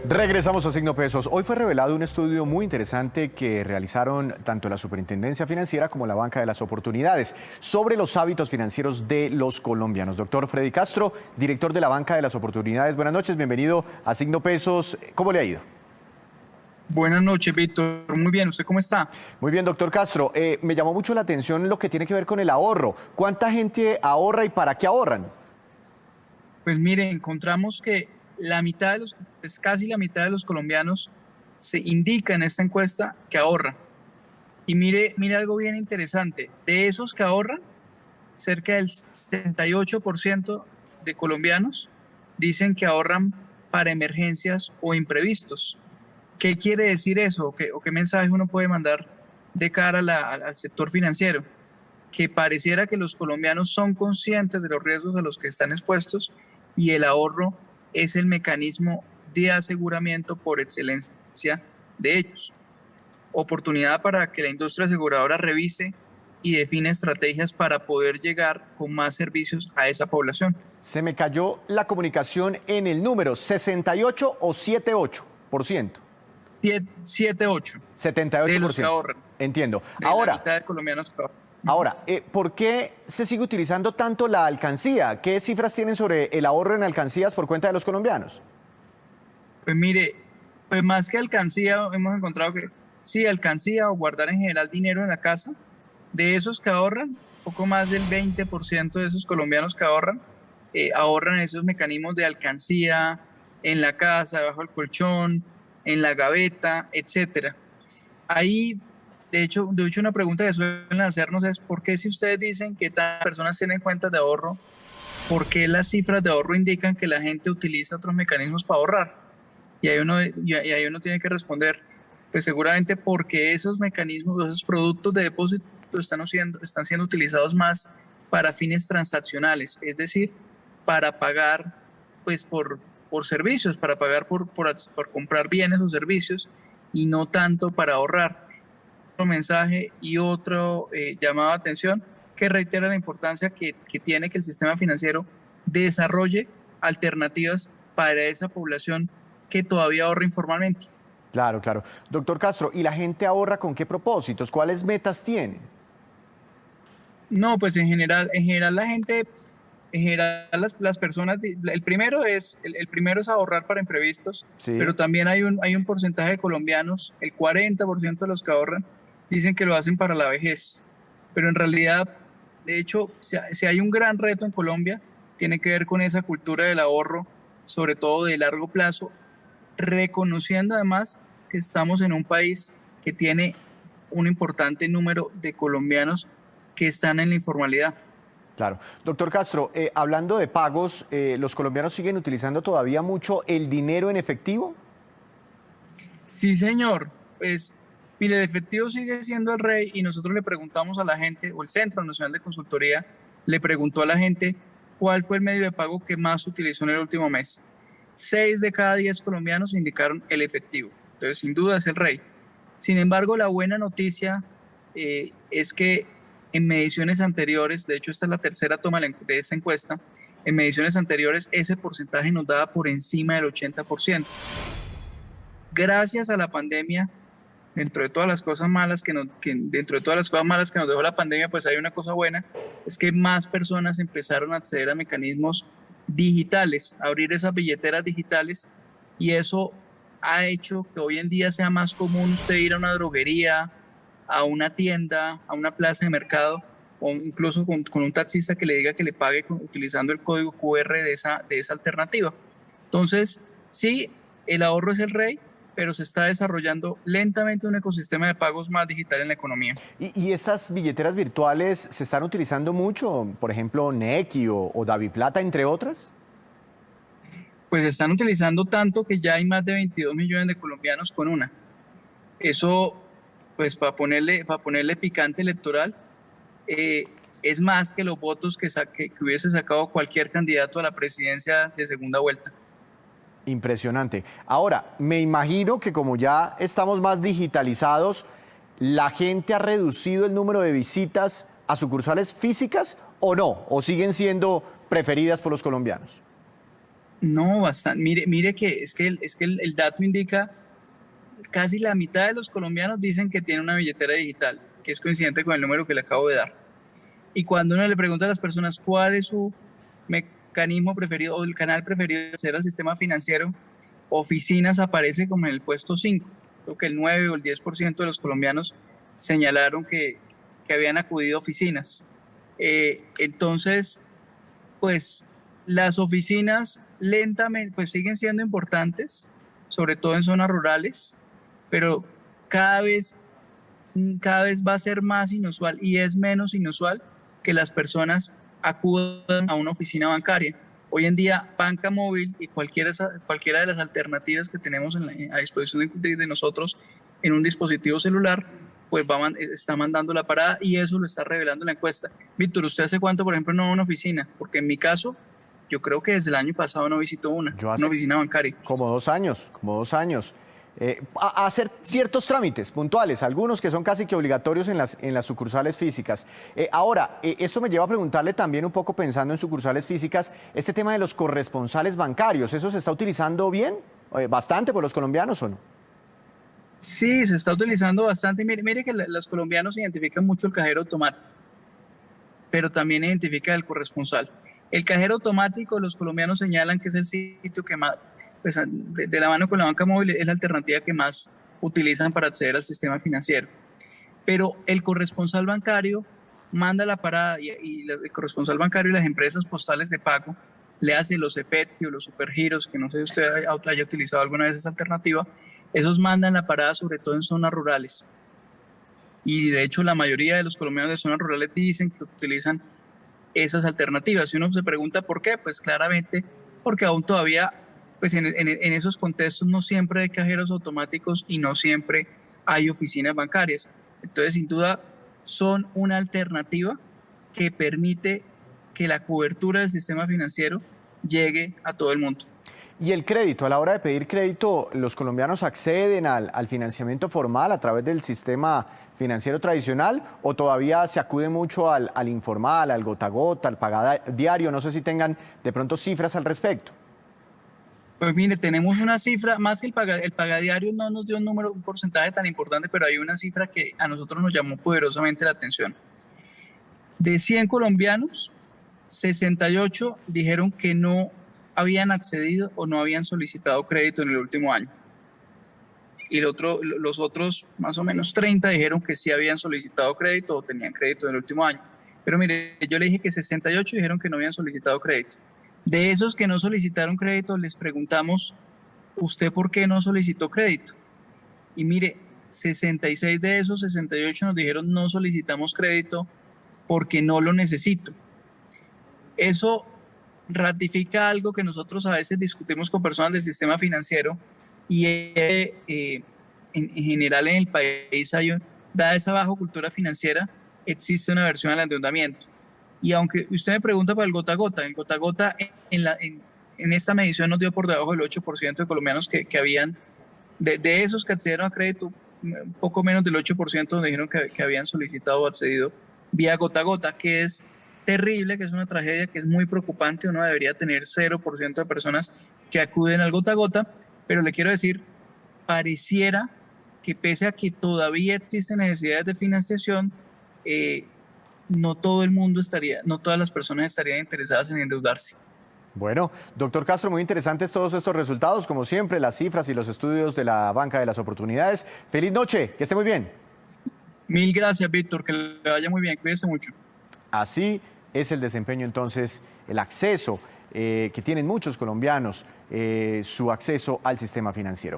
Regresamos a Signo Pesos. Hoy fue revelado un estudio muy interesante que realizaron tanto la Superintendencia Financiera como la Banca de las Oportunidades sobre los hábitos financieros de los colombianos. Doctor Freddy Castro, director de la Banca de las Oportunidades. Buenas noches, bienvenido a Signo Pesos. ¿Cómo le ha ido? Buenas noches, Víctor. Muy bien, ¿usted cómo está? Muy bien, doctor Castro. Me llamó mucho la atención lo que tiene que ver con el ahorro. ¿Cuánta gente ahorra y para qué ahorran? Pues mire, encontramos que casi la mitad de los colombianos se indica en esta encuesta que ahorran. Y mire algo bien interesante. De esos que ahorran, cerca del 78% de colombianos dicen que ahorran para emergencias o imprevistos. ¿Qué quiere decir eso? ¿O qué mensaje uno puede mandar de cara al sector financiero? Que pareciera que los colombianos son conscientes de los riesgos a los que están expuestos y el ahorro es el mecanismo de aseguramiento por excelencia de ellos. Oportunidad para que la industria aseguradora revise y define estrategias para poder llegar con más servicios a esa población. Se me cayó la comunicación en el número, 68 o 78%. 78. 78%. De los que ahorran. Entiendo. De la mitad de colombianos que ahorran. Ahora, ¿por qué se sigue utilizando tanto la alcancía? ¿Qué cifras tienen sobre el ahorro en alcancías por cuenta de los colombianos? Pues mire, pues más que alcancía, hemos encontrado que sí, alcancía o guardar en general dinero en la casa, de esos que ahorran, poco más del 20% de esos colombianos que ahorran en esos mecanismos de alcancía, en la casa, debajo del colchón, en la gaveta, etcétera. Ahí, de hecho, una pregunta que suelen hacernos es ¿por qué si ustedes dicen que tantas personas tienen cuentas de ahorro, por qué las cifras de ahorro indican que la gente utiliza otros mecanismos para ahorrar? Y ahí uno tiene que responder, pues seguramente porque esos mecanismos, esos productos de depósito están siendo utilizados más para fines transaccionales, es decir, para pagar pues por servicios, para pagar por comprar bienes o servicios y no tanto para ahorrar. Otro mensaje y otro llamado de atención que reitera la importancia que tiene que el sistema financiero desarrolle alternativas para esa población que todavía ahorra informalmente. Claro, claro. Doctor Castro, ¿y la gente ahorra con qué propósitos? ¿Cuáles metas tienen? No, pues en general la gente, las personas, el primero es ahorrar para imprevistos, Sí. pero también hay un porcentaje de colombianos, el 40% de los que ahorran, dicen que lo hacen para la vejez. Pero en realidad, de hecho, si hay un gran reto en Colombia, tiene que ver con esa cultura del ahorro, sobre todo de largo plazo, reconociendo además que estamos en un país que tiene un importante número de colombianos que están en la informalidad. Claro. Doctor Castro, hablando de pagos, ¿los colombianos siguen utilizando todavía mucho el dinero en efectivo? Sí, señor. Pues, mire, el efectivo sigue siendo el rey y nosotros le preguntamos a la gente, o el Centro Nacional de Consultoría le preguntó a la gente cuál fue el medio de pago que más utilizó en el último mes. 6 de cada 10 colombianos indicaron el efectivo. Entonces, sin duda es el rey. Sin embargo, la buena noticia es que en mediciones anteriores, de hecho esta es la tercera toma de esta encuesta, en mediciones anteriores ese porcentaje nos daba por encima del 80%. Gracias a la pandemia, dentro de todas las cosas malas que nos dejó la pandemia, pues hay una cosa buena, es que más personas empezaron a acceder a mecanismos digitales, a abrir esas billeteras digitales, y eso ha hecho que hoy en día sea más común usted ir a una droguería, a una tienda, a una plaza de mercado, o incluso con un taxista que le diga que le pague utilizando el código QR de esa alternativa. Entonces, sí, el ahorro es el rey, pero se está desarrollando lentamente un ecosistema de pagos más digital en la economía. ¿Y estas billeteras virtuales se están utilizando mucho? Por ejemplo, Nequi o DaviPlata, entre otras. Pues se están utilizando tanto que ya hay más de 22 millones de colombianos con una. Eso, pues para ponerle picante electoral, es más que los votos que hubiese sacado cualquier candidato a la presidencia de segunda vuelta. Impresionante. Ahora, me imagino que como ya estamos más digitalizados, ¿la gente ha reducido el número de visitas a sucursales físicas o no? ¿O siguen siendo preferidas por los colombianos? No, bastante. Mire que el dato indica casi la mitad de los colombianos dicen que tienen una billetera digital, que es coincidente con el número que le acabo de dar. Y cuando uno le pregunta a las personas cuál es su mecanismo preferido o el canal preferido de acceder al sistema financiero, oficinas aparece como en el puesto 5. Creo que el 9 o el 10% de los colombianos señalaron que habían acudido a oficinas. Entonces, pues las oficinas lentamente pues siguen siendo importantes, sobre todo en zonas rurales, pero cada vez, cada vez va a ser más inusual y es menos inusual que las personas acudan a una oficina bancaria. Hoy en día, banca móvil y cualquiera de las alternativas que tenemos a disposición de nosotros en un dispositivo celular, pues está mandando la parada y eso lo está revelando la encuesta. Víctor, ¿usted hace cuánto, por ejemplo, no va a una oficina? Porque en mi caso, yo creo que desde el año pasado no visito una oficina bancaria. Como 2 años, como 2 años. A hacer ciertos trámites puntuales, algunos que son casi que obligatorios en las sucursales físicas. Ahora, esto me lleva a preguntarle también un poco pensando en sucursales físicas, este tema de los corresponsales bancarios, ¿eso se está utilizando bien? ¿Bastante por los colombianos o no? Sí, se está utilizando bastante. Mire que los colombianos identifican mucho el cajero automático, pero también identifica el corresponsal. El cajero automático, los colombianos señalan que es el sitio que más, pues, de la mano con la banca móvil, es la alternativa que más utilizan para acceder al sistema financiero. Pero el corresponsal bancario manda la parada y el corresponsal bancario y las empresas postales de pago le hace los efectivos, los supergiros, que no sé si usted haya utilizado alguna vez esa alternativa, esos mandan la parada sobre todo en zonas rurales. Y de hecho la mayoría de los colombianos de zonas rurales dicen que utilizan esas alternativas. Y uno se pregunta por qué, pues claramente porque aún todavía pues en esos contextos no siempre hay cajeros automáticos y no siempre hay oficinas bancarias. Entonces, sin duda, son una alternativa que permite que la cobertura del sistema financiero llegue a todo el mundo. Y el crédito, a la hora de pedir crédito, ¿los colombianos acceden al financiamiento formal a través del sistema financiero tradicional o todavía se acude mucho al informal, al gota a gota, al pagadiario? No sé si tengan de pronto cifras al respecto. Pues mire, tenemos una cifra, más que el pagadiario no nos dio un porcentaje tan importante, pero hay una cifra que a nosotros nos llamó poderosamente la atención. De 100 colombianos, 68 dijeron que no habían accedido o no habían solicitado crédito en el último año. Y los otros, más o menos 30, dijeron que sí habían solicitado crédito o tenían crédito en el último año. Pero mire, yo le dije que 68 dijeron que no habían solicitado crédito. De esos que no solicitaron crédito, les preguntamos, ¿usted por qué no solicitó crédito? Y mire, 66 de esos 68 nos dijeron no solicitamos crédito porque no lo necesito. Eso ratifica algo que nosotros a veces discutimos con personas del sistema financiero y en general en el país, dada esa baja cultura financiera, existe una aversión al endeudamiento. Y aunque usted me pregunta por el gota a gota en esta medición nos dio por debajo del 8% de colombianos que habían, de esos que accedieron a crédito, un poco menos del 8% nos dijeron que habían solicitado o accedido vía gota a gota, que es terrible, que es una tragedia, que es muy preocupante. Uno debería tener 0% de personas que acuden al gota a gota, pero le quiero decir, pareciera que pese a que todavía existen necesidades de financiación, no todas las personas estarían interesadas en endeudarse. Bueno, doctor Castro, muy interesantes todos estos resultados, como siempre, las cifras y los estudios de la banca de las oportunidades. Feliz noche, que esté muy bien. Mil gracias, Víctor, que le vaya muy bien, cuídese mucho. Así es el desempeño entonces, el acceso que tienen muchos colombianos, su acceso al sistema financiero.